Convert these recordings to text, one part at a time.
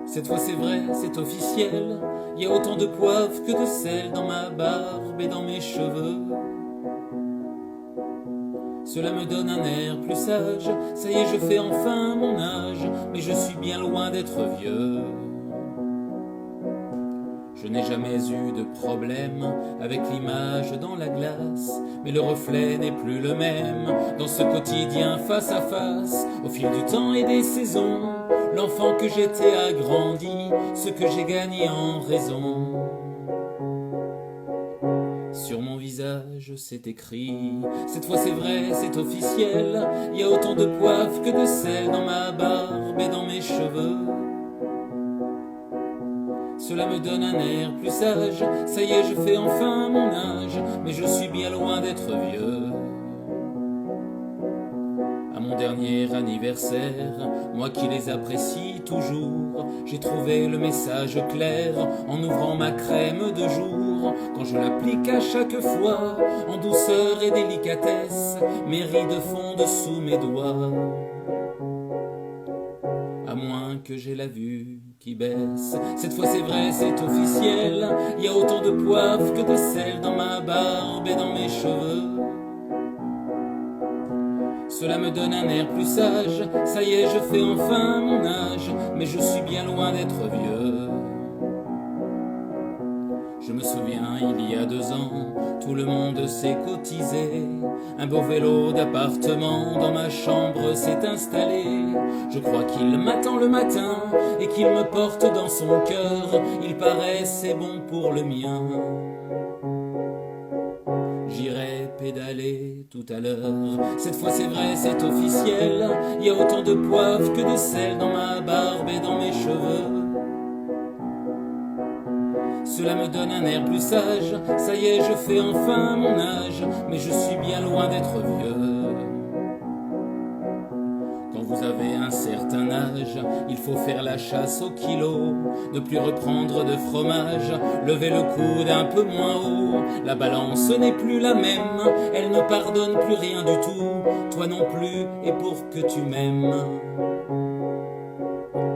Cette fois c'est vrai, c'est officiel, il y a autant de poivre que de sel dans ma barbe et dans mes cheveux. Cela me donne un air plus sage, ça y est je fais enfin mon âge, mais je suis bien loin d'être vieux. Je n'ai jamais eu de problème avec l'image dans la glace, mais le reflet n'est plus le même dans ce quotidien face à face. Au fil du temps et des saisons, l'enfant que j'étais a grandi, ce que j'ai gagné en raison. Sur mon visage c'est écrit, cette fois c'est vrai, c'est officiel, il y a autant de poivre que de sel dans ma barbe et dans mes cheveux. Cela me donne un air plus sage, ça y est je fais enfin mon âge, mais je suis bien loin d'être vieux. À mon dernier anniversaire, moi qui les apprécie toujours, j'ai trouvé le message clair en ouvrant ma crème de jour. Quand je l'applique à chaque fois, en douceur et délicatesse, mes rides fondent sous mes doigts. À moins que j'ai la vue qui baisse, cette fois c'est vrai, c'est officiel, il y a autant de poivre que de sel dans ma barbe et dans mes cheveux. Cela me donne un air plus sage, ça y est je fais enfin mon âge, mais je suis bien loin d'être vieux. Je me souviens, il y a 2 ans, tout le monde s'est cotisé. Un beau vélo d'appartement dans ma chambre s'est installé. Je crois qu'il m'attend le matin et qu'il me porte dans son cœur. Il paraît c'est bon pour le mien. J'irai pédaler tout à l'heure. Cette fois c'est vrai, c'est officiel. Il y a autant de poivre que de sel dans ma barbe et dans mes cheveux. Cela me donne un air plus sage, ça y est je fais enfin mon âge, mais je suis bien loin d'être vieux. Quand vous avez un certain âge, il faut faire la chasse au kilo, ne plus reprendre de fromage, lever le coude un peu moins haut. La balance n'est plus la même, elle ne pardonne plus rien du tout, toi non plus, et pour que tu m'aimes.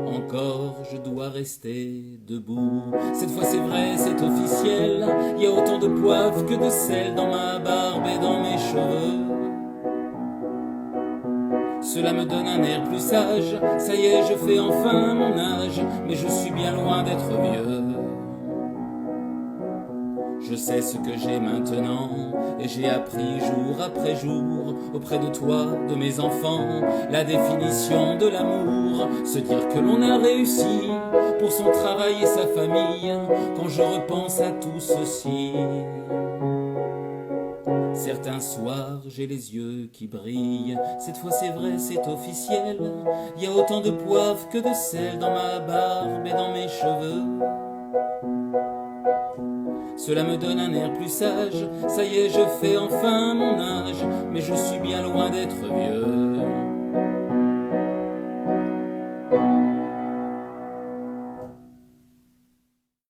Encore je dois rester debout. Cette fois c'est vrai, c'est officiel, il y a autant de poivre que de sel dans ma barbe et dans mes cheveux. Cela me donne un air plus sage, ça y est je fais enfin mon âge, mais je suis bien loin d'être vieux. Je sais ce que j'ai maintenant, et j'ai appris jour après jour, auprès de toi, de mes enfants, la définition de l'amour. Se dire que l'on a réussi, pour son travail et sa famille, quand je repense à tout ceci. Certains soirs, j'ai les yeux qui brillent, cette fois c'est vrai, c'est officiel, il y a autant de poivre que de sel dans ma barbe et dans mes cheveux. Cela me donne un air plus sage, ça y est je fais enfin mon âge, mais je suis bien loin d'être vieux.